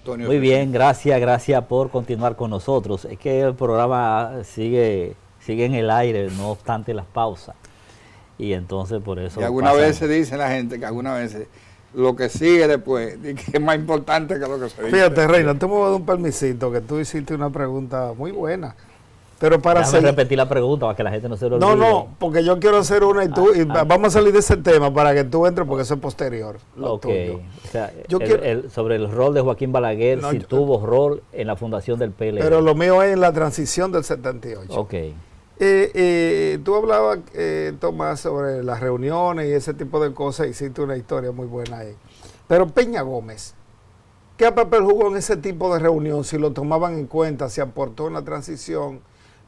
Antonio. Muy bien, gracias por continuar con nosotros. Es que el programa sigue en el aire, no obstante las pausas. Y entonces por eso Y algunas veces dice la gente que algunas veces lo que sigue después y que es más importante que lo que se dice. Fíjate, Reina, te voy a dar un permisito, que tú hiciste una pregunta muy buena. Pero para Déjame repetir la pregunta para que la gente no se lo olvide. No, porque yo quiero hacer una y tú, vamos a salir de ese tema para que tú entres porque eso es posterior. Ok, o sea, yo sobre el rol de Joaquín Balaguer, No, si tuvo rol en la fundación del PLD. Pero lo mío es en la transición del 78. Ok. Tú hablabas, Tomás, sobre las reuniones y ese tipo de cosas, hiciste una historia muy buena ahí. Pero Peña Gómez, ¿qué papel jugó en ese tipo de reunión? Si lo tomaban en cuenta, si aportó en la transición,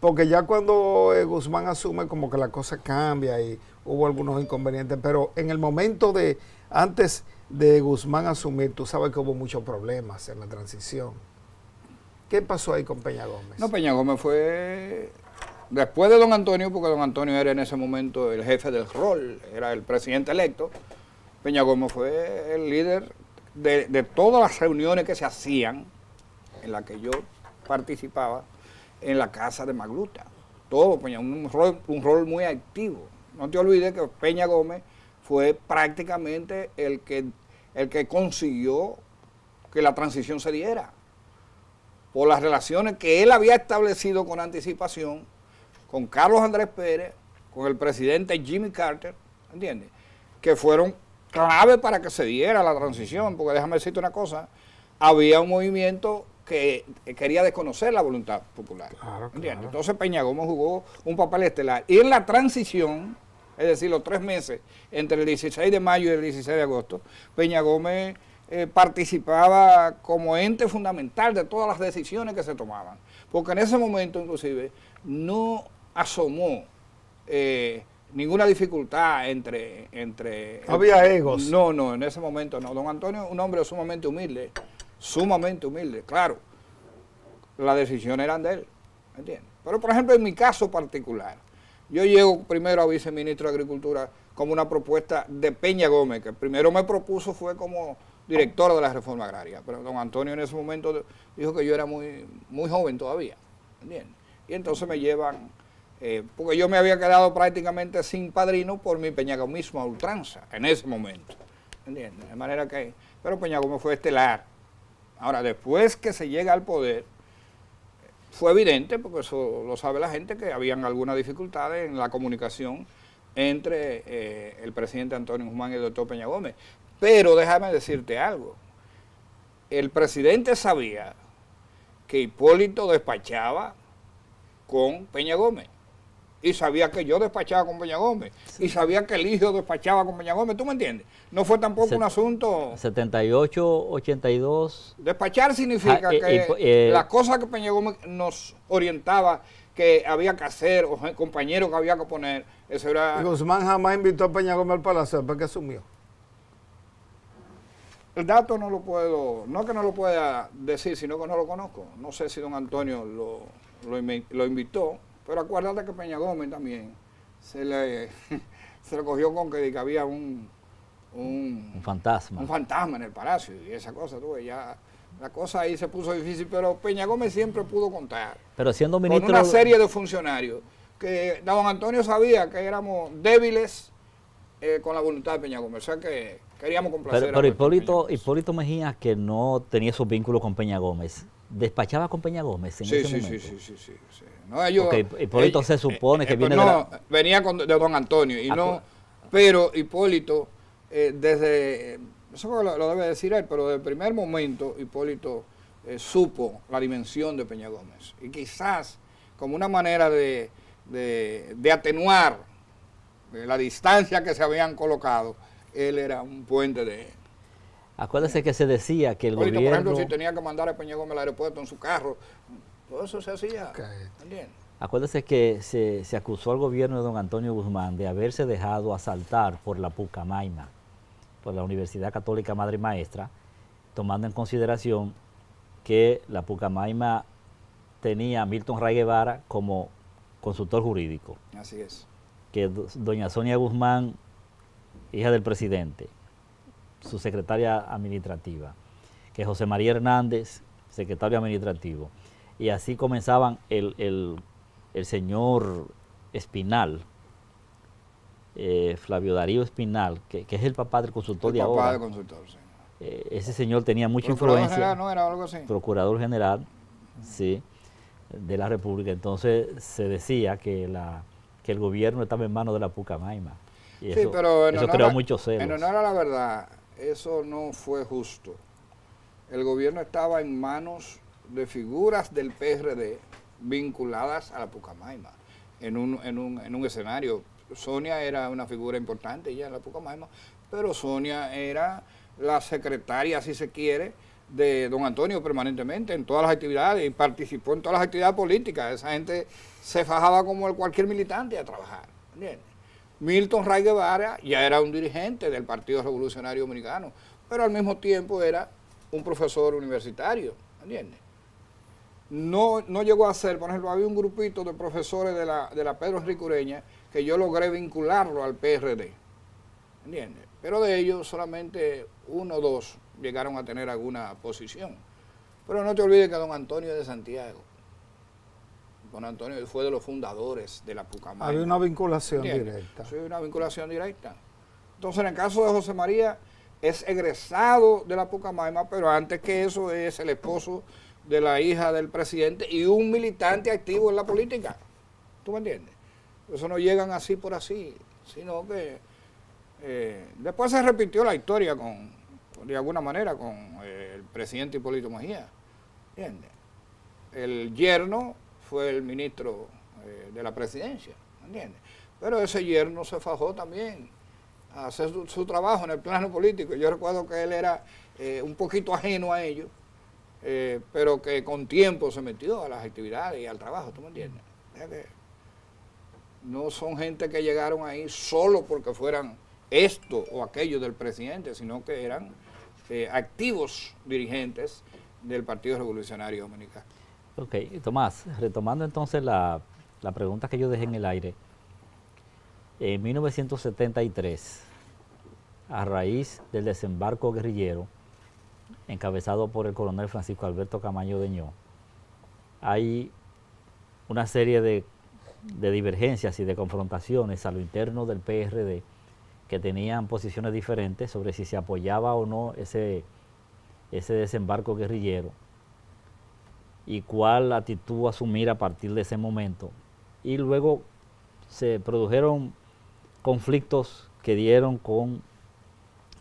porque ya cuando Guzmán asume como que la cosa cambia y hubo algunos inconvenientes, pero en el momento de, antes de Guzmán asumir, tú sabes que hubo muchos problemas en la transición. ¿Qué pasó ahí con Peña Gómez? No, Peña Gómez fue después de don Antonio, porque don Antonio era en ese momento el jefe del rol, era el presidente electo. Peña Gómez fue el líder de todas las reuniones que se hacían, en las que yo participaba, en la casa de Magluta. Todo, Peña, un rol muy activo. No te olvides que Peña Gómez fue prácticamente el que consiguió que la transición se diera, por las relaciones que él había establecido con anticipación con Carlos Andrés Pérez, con el presidente Jimmy Carter, ¿entiendes? Que fueron clave para que se diera la transición, porque déjame decirte una cosa, había un movimiento que quería desconocer la voluntad popular. Claro, ¿Entiendes? claro. Entonces Peña Gómez jugó un papel estelar. Y en la transición, es decir, los 3 meses entre el 16 de mayo y el 16 de agosto, Peña Gómez participaba como ente fundamental de todas las decisiones que se tomaban. Porque en ese momento, inclusive, no asomó ninguna dificultad entre había egos. No, en ese momento no. Don Antonio, un hombre sumamente humilde, claro. Las decisiones eran de él, ¿me entiendes? Pero, por ejemplo, en mi caso particular, yo llego primero a viceministro de Agricultura como una propuesta de Peña Gómez, que primero me propuso fue como director de la reforma agraria, pero don Antonio en ese momento dijo que yo era muy joven todavía, ¿entiendes? Y entonces me llevan, porque yo me había quedado prácticamente sin padrino por mi peñagomismo a ultranza, en ese momento, ¿entiendes? De manera que, pero Peña Gómez fue estelar. Ahora, después que se llega al poder, fue evidente, porque eso lo sabe la gente, que habían algunas dificultades en la comunicación entre el presidente Antonio Guzmán y el doctor Peña Gómez. Pero déjame decirte algo, el presidente sabía que Hipólito despachaba con Peña Gómez, y sabía que yo despachaba con Peña Gómez, y sabía que Eligio despachaba con Peña Gómez, ¿tú me entiendes? No fue tampoco un asunto... 78, 82... Despachar significa que las cosas que Peña Gómez nos orientaba que había que hacer, o compañeros que había que poner, eso era... Y Guzmán jamás invitó a Peña Gómez al Palacio después que asumió. El dato no lo puedo, no que no lo pueda decir, sino que no lo conozco. No sé si don Antonio lo invitó, pero acuérdate que Peña Gómez también se le cogió con que había un fantasma. Un fantasma en el palacio y esa cosa, tú ves, ya la cosa ahí se puso difícil, pero Peña Gómez siempre pudo contar. Pero siendo ministro... Con una serie de funcionarios que don Antonio sabía que éramos débiles con la voluntad de Peña Gómez, o sea que queríamos complacer pero Hipólito Mejía, que no tenía esos vínculos con Peña Gómez, ¿despachaba con Peña Gómez en ese momento? Sí. No, porque Hipólito se supone que viene venía de don Antonio, y pero Hipólito, desde, eso lo debe decir él, pero desde el primer momento Hipólito supo la dimensión de Peña Gómez, y quizás como una manera de atenuar la distancia que se habían colocado, él era un puente de... Acuérdese que se decía que el Hipólito, gobierno... por ejemplo, si tenía que mandar a Peña Gómez al aeropuerto en su carro, todo eso se hacía. ¿Entiendes? Acuérdese que se acusó al gobierno de don Antonio Guzmán de haberse dejado asaltar por la Pucamaima, por la Universidad Católica Madre y Maestra, tomando en consideración que la Pucamaima tenía a Milton Ray Guevara como consultor jurídico. Así es. Que doña Sonia Guzmán, hija del presidente, su secretaria administrativa, que José María Hernández, secretario administrativo. Y así comenzaban el señor Espinal, Flavio Darío Espinal, que es el papá del consultor de ahora. El papá del consultor, sí. Ese señor tenía mucha Procurador influencia. general, ¿no era algo así? Procurador general, sí, de la República. Entonces se decía que el gobierno estaba en manos de la Pucamaima. Y Sí, eso, pero eso creó muchos celos. en honor a la verdad, eso no fue justo. El gobierno estaba en manos de figuras del PRD vinculadas a la Pucamaima, en un escenario. Sonia era una figura importante ya en la Pucamaima, pero Sonia era la secretaria, si se quiere, de don Antonio permanentemente en todas las actividades y participó en todas las actividades políticas. Esa gente se fajaba como cualquier militante a trabajar, ¿entiendes? Milton Ray Guevara ya era un dirigente del Partido Revolucionario Dominicano, pero al mismo tiempo era un profesor universitario, ¿entiendes? No llegó a ser, por ejemplo, había un grupito de profesores de la Pedro Enrique Ureña que yo logré vincularlo al PRD, ¿entiendes? Pero de ellos solamente 1 o 2 llegaron a tener alguna posición. Pero no te olvides que don Antonio de Santiago, don Antonio fue de los fundadores de la Pucamaima. Había una vinculación ¿Entiendes? directa. Sí, una vinculación directa. Entonces, en el caso de José María, es egresado de la Pucamaima, pero antes que eso es el esposo de la hija del presidente y un militante activo en la política. ¿Tú me entiendes? Eso no llegan así por así, sino que después se repitió la historia de alguna manera con el presidente Hipólito Mejía. ¿Entiendes? El yerno fue el ministro de la presidencia, ¿entiendes? Pero ese yerno se fajó también a hacer su trabajo en el plano político. Yo recuerdo que él era un poquito ajeno a ello, pero que con tiempo se metió a las actividades y al trabajo, ¿tú me entiendes? No son gente que llegaron ahí solo porque fueran esto o aquello del presidente, sino que eran activos dirigentes del Partido Revolucionario Dominicano. Ok, Tomás, retomando entonces la pregunta que yo dejé en el aire, en 1973, a raíz del desembarco guerrillero, encabezado por el coronel Francisco Alberto Camaño Deñó, hay una serie de divergencias y de confrontaciones a lo interno del PRD que tenían posiciones diferentes sobre si se apoyaba o no ese desembarco guerrillero y cuál actitud asumir a partir de ese momento. Y luego se produjeron conflictos que dieron con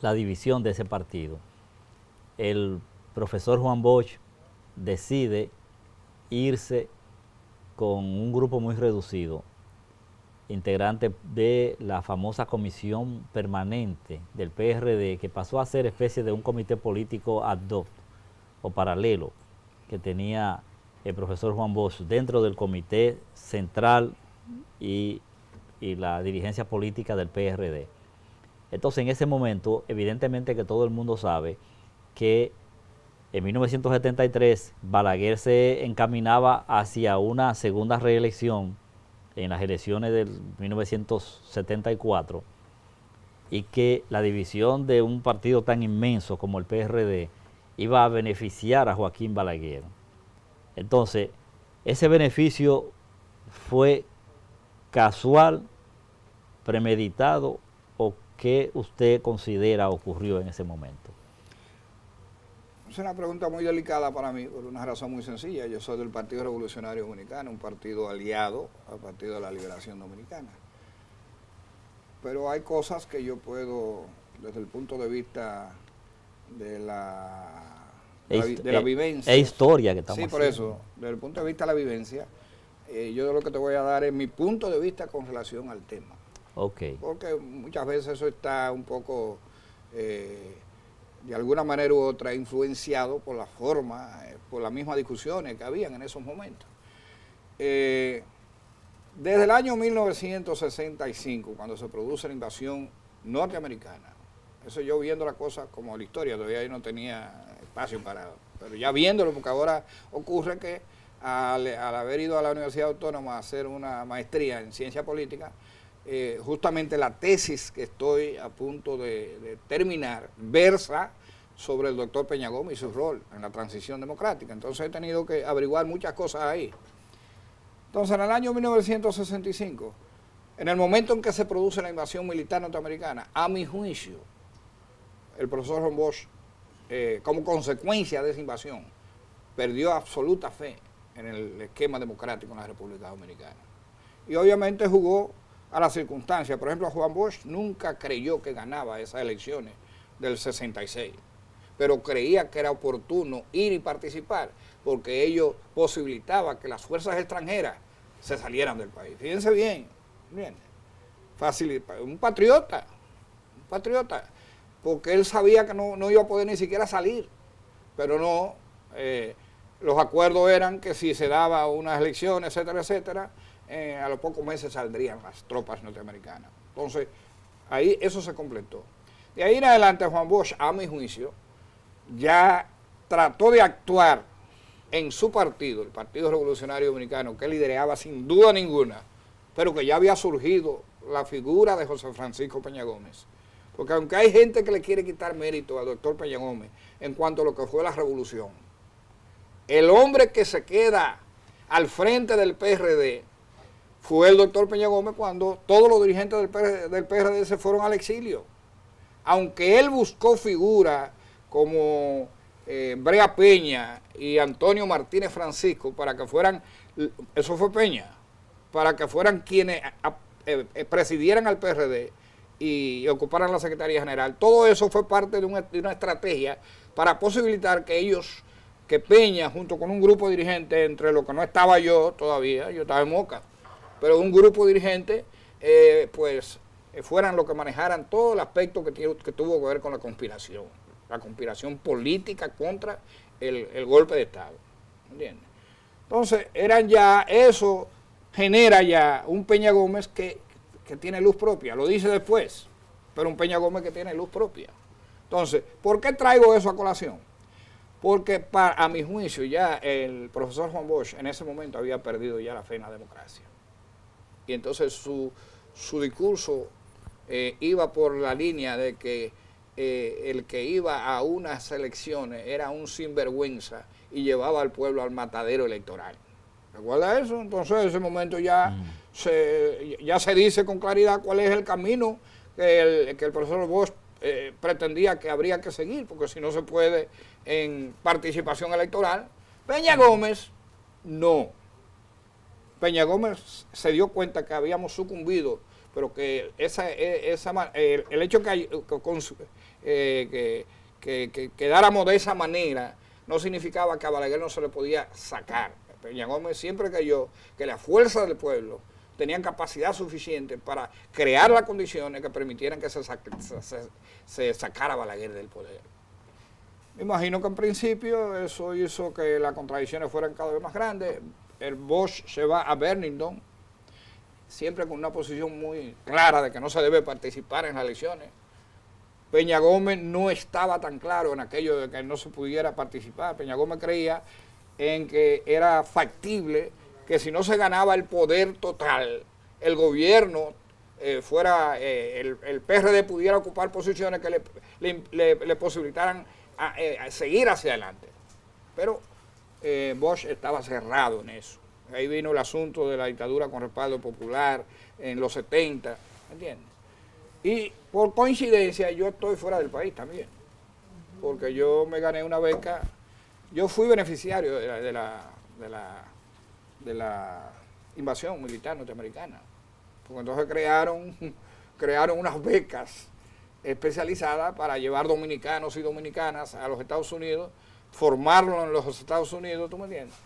la división de ese partido. El profesor Juan Bosch decide irse con un grupo muy reducido, integrante de la famosa comisión permanente del PRD, que pasó a ser especie de un comité político ad hoc o paralelo que tenía el profesor Juan Bosch dentro del comité central y la dirigencia política del PRD. Entonces, en ese momento, evidentemente que todo el mundo sabe que en 1973 Balaguer se encaminaba hacia una segunda reelección en las elecciones del 1974 y que la división de un partido tan inmenso como el PRD iba a beneficiar a Joaquín Balaguer. Entonces, ese beneficio fue casual, premeditado, o qué usted considera ocurrió en ese momento. Es una pregunta muy delicada para mí, por una razón muy sencilla. Yo soy del Partido Revolucionario Dominicano, un partido aliado al Partido de la Liberación Dominicana. Pero hay cosas que yo puedo, desde el punto de vista de la vivencia. Es historia que estamos Sí, por haciendo. eso, desde el punto de vista de la vivencia, yo lo que te voy a dar es mi punto de vista con relación al tema. Ok. Porque muchas veces eso está un poco, de alguna manera u otra, influenciado por la forma, por las mismas discusiones que habían en esos momentos. Desde el año 1965, cuando se produce la invasión norteamericana, eso yo viendo la cosa como la historia, todavía yo no tenía espacio para, pero ya viéndolo, porque ahora ocurre que al haber ido a la Universidad Autónoma a hacer una maestría en ciencia política, justamente la tesis que estoy a punto de terminar versa sobre el doctor Peña Gómez y su rol en la transición democrática. Entonces he tenido que averiguar muchas cosas ahí. Entonces en el año 1965, en el momento en que se produce la invasión militar norteamericana, a mi juicio, el profesor Juan Bosch, como consecuencia de esa invasión, perdió absoluta fe en el esquema democrático en la República Dominicana. Y obviamente jugó a las circunstancias. Por ejemplo, Juan Bosch nunca creyó que ganaba esas elecciones del 66, pero creía que era oportuno ir y participar, porque ello posibilitaba que las fuerzas extranjeras se salieran del país. Fíjense bien, fácil, un patriota, porque él sabía que no iba a poder ni siquiera salir, pero no, los acuerdos eran que si se daba unas elecciones, etcétera, etcétera, a los pocos meses saldrían las tropas norteamericanas. Entonces, ahí eso se completó. De ahí en adelante, Juan Bosch, a mi juicio, ya trató de actuar en su partido, el Partido Revolucionario Dominicano, que lideraba sin duda ninguna, pero que ya había surgido la figura de José Francisco Peña Gómez. Porque aunque hay gente que le quiere quitar mérito al doctor Peña Gómez en cuanto a lo que fue la revolución, el hombre que se queda al frente del PRD fue el doctor Peña Gómez cuando todos los dirigentes del PRD se fueron al exilio. Aunque él buscó figuras como Brea Peña y Antonio Martínez Francisco para que fueran, eso fue Peña, para que fueran quienes presidieran al PRD y ocuparan la Secretaría General. Todo eso fue parte de una estrategia para posibilitar que Peña, junto con un grupo dirigente, entre lo que no estaba yo todavía, yo estaba en Moca, pero un grupo dirigente, fueran los que manejaran todo el aspecto que tuvo que ver con la conspiración política contra el golpe de Estado. ¿Entiendes? Entonces, eso genera ya un Peña Gómez que tiene luz propia, lo dice después, pero un Peña Gómez que tiene luz propia. Entonces, ¿por qué traigo eso a colación? Porque a mi juicio ya el profesor Juan Bosch en ese momento había perdido ya la fe en la democracia. Y entonces su discurso iba por la línea de que el que iba a unas elecciones era un sinvergüenza y llevaba al pueblo al matadero electoral. ¿Recuerda eso? Entonces en ese momento ya se dice con claridad cuál es el camino que el profesor Bosch pretendía que habría que seguir, porque si no se puede en participación electoral. Peña Gómez no. Peña Gómez se dio cuenta que habíamos sucumbido, pero que el hecho que quedáramos de esa manera no significaba que a Balaguer no se le podía sacar. Peña Gómez siempre creyó que la fuerza del pueblo tenían capacidad suficiente para crear las condiciones que permitieran que se sacara a Balaguer del poder. Me imagino que en principio eso hizo que las contradicciones fueran cada vez más grandes. El Bosch se va a Bernington, siempre con una posición muy clara de que no se debe participar en las elecciones. Peña Gómez no estaba tan claro en aquello de que no se pudiera participar. Peña Gómez creía en que era factible que si no se ganaba el poder total, el gobierno el PRD pudiera ocupar posiciones que le posibilitaran a seguir hacia adelante. Pero Bosch estaba cerrado en eso. Ahí vino el asunto de la dictadura con respaldo popular en los 70, ¿entiendes? Y por coincidencia yo estoy fuera del país también, porque yo me gané una beca, yo fui beneficiario de la invasión militar norteamericana, porque entonces crearon unas becas especializadas para llevar dominicanos y dominicanas a los Estados Unidos, formarlos en los Estados Unidos, ¿tú me entiendes?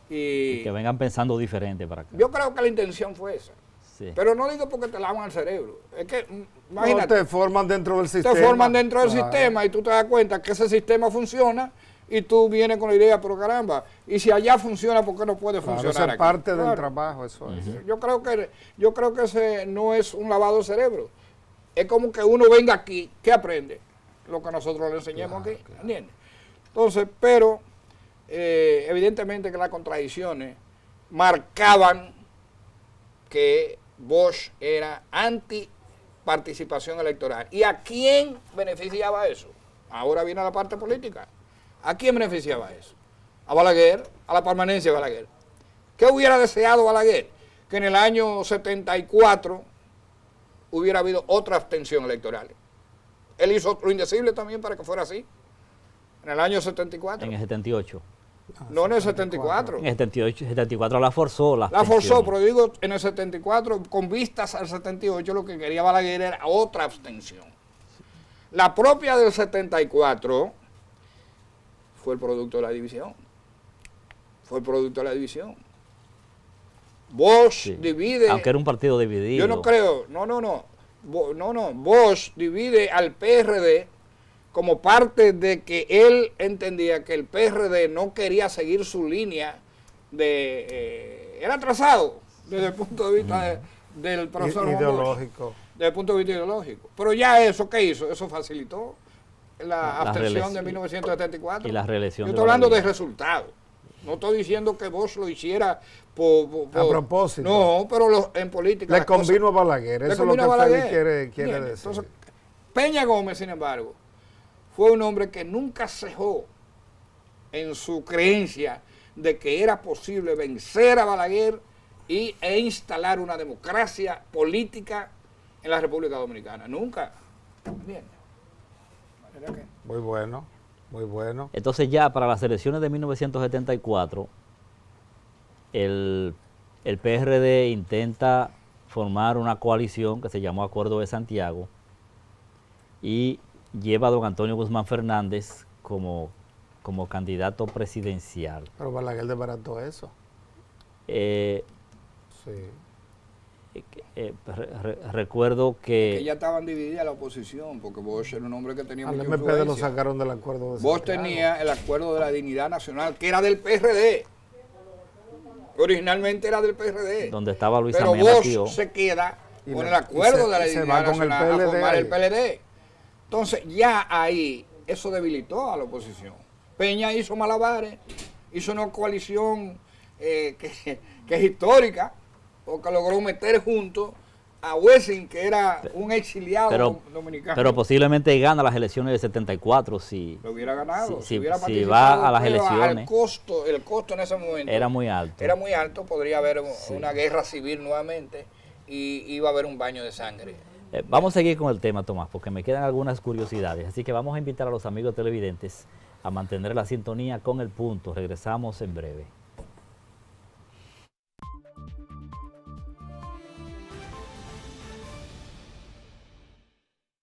Y que vengan pensando diferente para acá. Yo creo que la intención fue esa. Sí. Pero no digo porque te lavan el cerebro. Es que, imagínate. No, te forman dentro del sistema. Te forman dentro del sistema y tú te das cuenta que ese sistema funciona y tú vienes con la idea, pero caramba, y si allá funciona, ¿por qué no puede funcionar eso es parte del trabajo, eso es. Yo creo que ese no es un lavado de cerebro. Es como que uno venga aquí, ¿qué aprende? Lo que nosotros le enseñamos aquí, ¿entiendes? Entonces, pero evidentemente que las contradicciones marcaban que Bosch era anti participación electoral. ¿Y a quién beneficiaba eso? Ahora viene la parte política. ¿A quién beneficiaba eso? A Balaguer, a la permanencia de Balaguer. ¿Qué hubiera deseado Balaguer? Que en el año 74 hubiera habido otra abstención electoral. Él hizo lo indecible también para que fuera así. En el año 74. En el 78. No en el 74. En el 74 la forzó. La forzó, pero digo, en el 74, con vistas al 78, lo que quería Balaguer era otra abstención. La propia del 74 fue el producto de la división. Fue el producto de la división. Bosch divide... Aunque era un partido dividido. Yo no creo, Bosch divide al PRD como parte de que él entendía que el PRD no quería seguir su línea de... era trazado desde el punto de vista del profesor ideológico. Desde el punto de vista ideológico. Pero ya eso, ¿qué hizo? Eso facilitó la abstención de 1974. Y la reelección. Yo estoy hablando de resultados. No estoy diciendo que Bosch lo hiciera a propósito. No, pero en política... Le convino a Balaguer, eso es lo que Félix quiere decir. Entonces, Peña Gómez, sin embargo, fue un hombre que nunca cejó en su creencia de que era posible vencer a Balaguer e instalar una democracia política en la República Dominicana. Nunca. Bien. Muy bueno, muy bueno. Entonces ya para las elecciones de 1974, el PRD intenta formar una coalición que se llamó Acuerdo de Santiago y lleva a don Antonio Guzmán Fernández como candidato presidencial. Pero Balaguer desbarató eso. Sí. Recuerdo que ya estaban divididas la oposición, porque Bosch era un hombre que tenía mucha influencia. Al MPD lo sacaron del acuerdo de Bosch tenía el acuerdo de la dignidad nacional, que era del PRD. Originalmente era del PRD. Donde estaba Luis Pero Amena Bosch Tío. se queda con el acuerdo de la dignidad nacional a formar el PLD. Entonces ya ahí eso debilitó a la oposición. Peña hizo malabares, hizo una coalición que es histórica, porque logró meter junto a Wessing, que era un exiliado dominicano. Pero posiblemente gana las elecciones del 74 si lo hubiera ganado, si hubiera si va a las elecciones. El costo en ese momento era muy alto. Era muy alto, podría haber una guerra civil nuevamente y iba a haber un baño de sangre. Vamos a seguir con el tema, Tomás, porque me quedan algunas curiosidades. Así que vamos a invitar a los amigos televidentes a mantener la sintonía con El Punto. Regresamos en breve.